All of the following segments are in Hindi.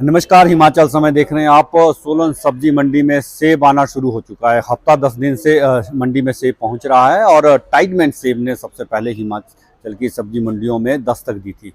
नमस्कार, हिमाचल समय देख रहे हैं आप। सोलन सब्जी मंडी में सेब आना शुरू हो चुका है। हफ्ता 10 दिन से मंडी में सेब पहुंच रहा है और टाइडमैन सेब ने सबसे पहले हिमाचल की सब्जी मंडियों में दस्तक दी थी।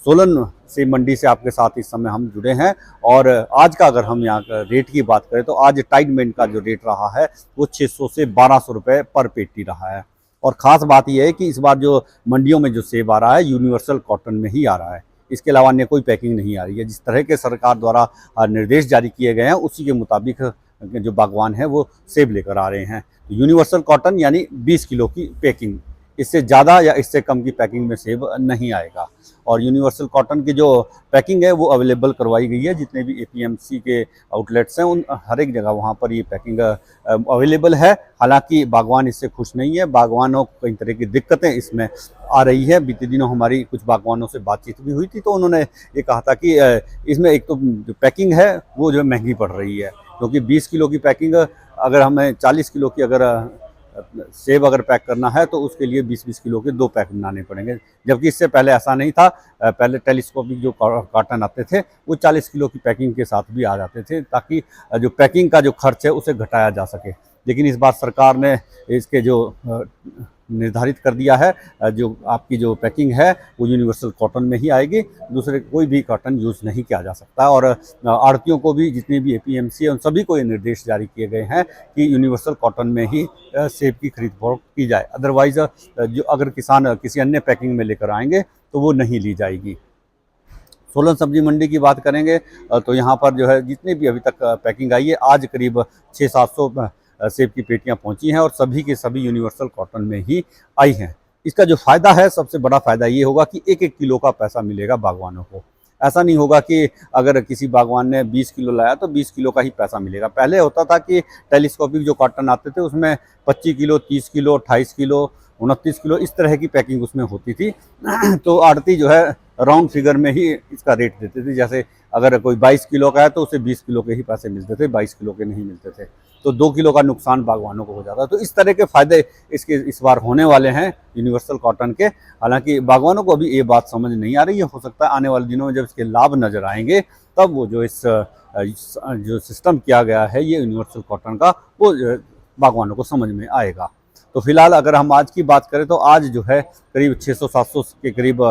सोलन सेब मंडी से आपके साथ इस समय हम जुड़े हैं और आज का अगर हम यहाँ का रेट की बात करें तो आज टाइडमैन का जो रेट रहा है वो 600 से 1200 रुपये पर पेटी रहा है। और ख़ास बात यह है कि इस बार जो मंडियों में जो सेब आ रहा है यूनिवर्सल कॉटन में ही आ रहा है। इसके अलावा अन्य कोई पैकिंग नहीं आ रही है। जिस तरह के सरकार द्वारा निर्देश जारी किए गए हैं उसी के मुताबिक जो बागवान हैं वो सेब लेकर आ रहे हैं। यूनिवर्सल कॉटन यानी 20 किलो की पैकिंग, इससे ज़्यादा या इससे कम की पैकिंग में सेब नहीं आएगा। और यूनिवर्सल कॉटन की जो पैकिंग है वो अवेलेबल करवाई गई है। जितने भी एपीएमसी के आउटलेट्स हैं उन हर एक जगह वहाँ पर ये पैकिंग अवेलेबल है। हालांकि बागवान इससे खुश नहीं है। बागवानों को कई तरह की दिक्कतें इसमें आ रही है। बीते दिनों हमारी कुछ बागवानों से बातचीत भी हुई थी तो उन्होंने ये कहा था कि इसमें एक तो जो पैकिंग है वो जो महंगी पड़ रही है, क्योंकि 20 किलो की पैकिंग अगर हमें 40 किलो की अगर सेब अगर पैक करना है तो उसके लिए 20-20 किलो के 2 पैक बनाने पड़ेंगे, जबकि इससे पहले ऐसा नहीं था। पहले टेलीस्कोपिक जो कार्टन आते थे वो 40 किलो की पैकिंग के साथ भी आ जाते थे, ताकि जो पैकिंग का जो खर्च है उसे घटाया जा सके। लेकिन इस बार सरकार ने इसके जो निर्धारित कर दिया है, जो आपकी जो पैकिंग है वो यूनिवर्सल कॉटन में ही आएगी, दूसरे कोई भी कॉटन यूज़ नहीं किया जा सकता। और आढ़तियों को भी, जितनी भी एपीएमसी है उन सभी को ये निर्देश जारी किए गए हैं कि यूनिवर्सल कॉटन में ही सेब की खरीद फरोख्त की जाए। अदरवाइज़ जो अगर किसान किसी अन्य पैकिंग में लेकर आएंगे तो वो नहीं ली जाएगी। सोलन सब्जी मंडी की बात करेंगे तो यहाँ पर जो है जितनी भी अभी तक पैकिंग आई है, आज करीब 600-700 सेब की पेटियाँ पहुँची हैं और सभी के सभी यूनिवर्सल कॉटन में ही आई हैं। इसका जो फ़ायदा है, सबसे बड़ा फ़ायदा ये होगा कि 1-1 किलो का पैसा मिलेगा बागवानों को। ऐसा नहीं होगा कि अगर किसी बागवान ने 20 किलो लाया तो 20 किलो का ही पैसा मिलेगा। पहले होता था कि टेलीस्कोपिक जो कॉटन आते थे उसमें 25 किलो, 30 किलो, 28 किलो, 29 किलो इस तरह की पैकिंग उसमें होती थी। तो आढ़ती जो है राउंड फिगर में ही इसका रेट देते थे। जैसे अगर कोई 22 किलो का है तो उसे 20 किलो के ही पैसे मिलते थे, 22 किलो के नहीं मिलते थे। तो 2 किलो का नुकसान बागवानों को हो जाता है। तो इस तरह के फ़ायदे इसके इस बार होने वाले हैं यूनिवर्सल कॉटन के। हालांकि बागवानों को अभी ये बात समझ नहीं आ रही है। हो सकता है आने वाले दिनों में जब इसके लाभ नज़र आएंगे तब वो जो इस जो सिस्टम किया गया है ये यूनिवर्सल कॉटन का, वो बागवानों को समझ में आएगा। तो फिलहाल अगर हम आज की बात करें तो आज जो है करीब 600-700 के करीब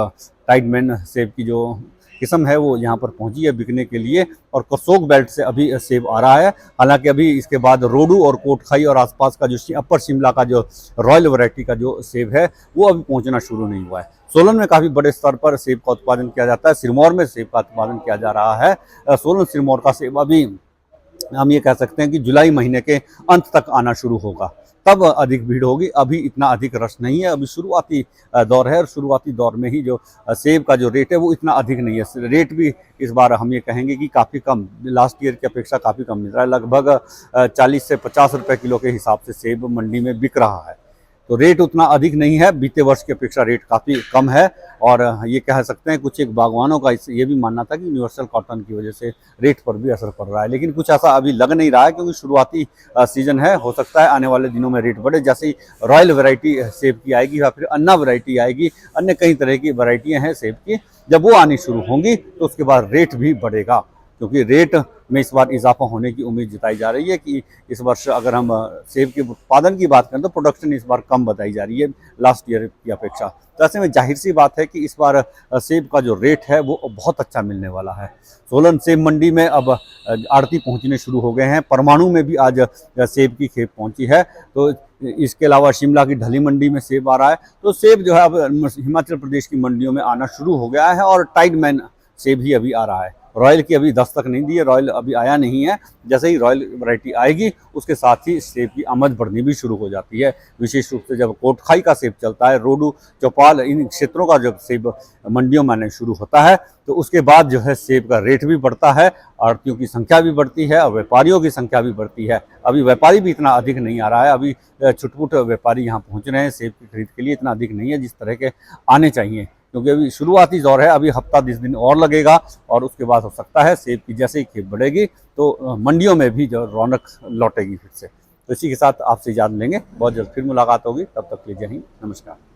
टाइडमैन सेब की जो किस्म है वो यहाँ पर पहुँची है बिकने के लिए। और करसोग बेल्ट से अभी सेब आ रहा है। हालांकि अभी इसके बाद रोडू और कोटखाई और आसपास का जो अपर शिमला का जो रॉयल वैरायटी का जो सेब है वो अभी पहुँचना शुरू नहीं हुआ है। सोलन में काफ़ी बड़े स्तर पर सेब का उत्पादन किया जाता है। सिरमौर में सेब का उत्पादन किया जा रहा है। सोलन सिरमौर का सेब अभी हम ये कह सकते हैं कि जुलाई महीने के अंत तक आना शुरू होगा, तब अधिक भीड़ होगी। अभी इतना अधिक रश नहीं है। अभी शुरुआती दौर है और शुरुआती दौर में ही जो सेब का जो रेट है वो इतना अधिक नहीं है। रेट भी इस बार हम ये कहेंगे कि काफ़ी कम, लास्ट ईयर की अपेक्षा काफ़ी कम मिल रहा है। लगभग 40 से 50 रुपये किलो के हिसाब से सेब मंडी में बिक रहा है। तो रेट उतना अधिक नहीं है, बीते वर्ष की अपेक्षा रेट काफ़ी कम है। और ये कह सकते हैं कुछ एक बागवानों का ये भी मानना था कि यूनिवर्सल कॉटन की वजह से रेट पर भी असर पड़ रहा है, लेकिन कुछ ऐसा अभी लग नहीं रहा है, क्योंकि शुरुआती सीजन है। हो सकता है आने वाले दिनों में रेट बढ़े, जैसे ही रॉयल वैरायटी सेब की आएगी या फिर अन्ना वैरायटी आएगी, अन्य कई तरह की वैरायटियाँ हैं सेब की, जब वो आनी शुरू होंगी तो उसके बाद रेट भी बढ़ेगा। क्योंकि रेट में इस बार इजाफा होने की उम्मीद जताई जा रही है कि इस वर्ष अगर हम सेब के उत्पादन की बात करें तो प्रोडक्शन इस बार कम बताई जा रही है लास्ट ईयर की अपेक्षा। तो ऐसे में जाहिर सी बात है कि इस बार सेब का जो रेट है वो बहुत अच्छा मिलने वाला है। सोलन सेब मंडी में अब आढ़ती पहुंचने शुरू हो गए हैं। परमाणु में भी आज सेब की खेप पहुंची है। तो इसके अलावा शिमला की ढली मंडी में सेब आ रहा है। तो सेब जो है अब हिमाचल प्रदेश की मंडियों में आना शुरू हो गया है। और टाइडमैन सेब ही अभी आ रहा है। रॉयल की अभी दस्तक नहीं दी है, रॉयल अभी आया नहीं है। जैसे ही रॉयल वैरायटी आएगी उसके साथ ही सेब की आमद बढ़नी भी शुरू हो जाती है। विशेष रूप से जब कोटखाई का सेब चलता है, रोडू, चौपाल, इन क्षेत्रों का जब सेब मंडियों में आने शुरू होता है तो उसके बाद जो है सेब का रेट भी बढ़ता है, आढ़तियों की संख्या भी बढ़ती है और व्यापारियों की संख्या भी बढ़ती है। अभी व्यापारी भी इतना अधिक नहीं आ रहा है। अभी छुटपुट व्यापारी यहाँ पहुँच रहे हैं सेब की खरीद के लिए, इतना अधिक नहीं है जिस तरह के आने चाहिए, क्योंकि अभी शुरुआती दौर है। अभी हफ्ता 20 दिन और लगेगा और उसके बाद हो सकता है सेब की जैसे ही खेप बढ़ेगी तो मंडियों में भी जो रौनक लौटेगी फिर से। तो इसी के साथ आपसे इजाज़त लेंगे, बहुत जल्द फिर मुलाकात होगी। तब तक के लिए जय हिंद, नमस्कार।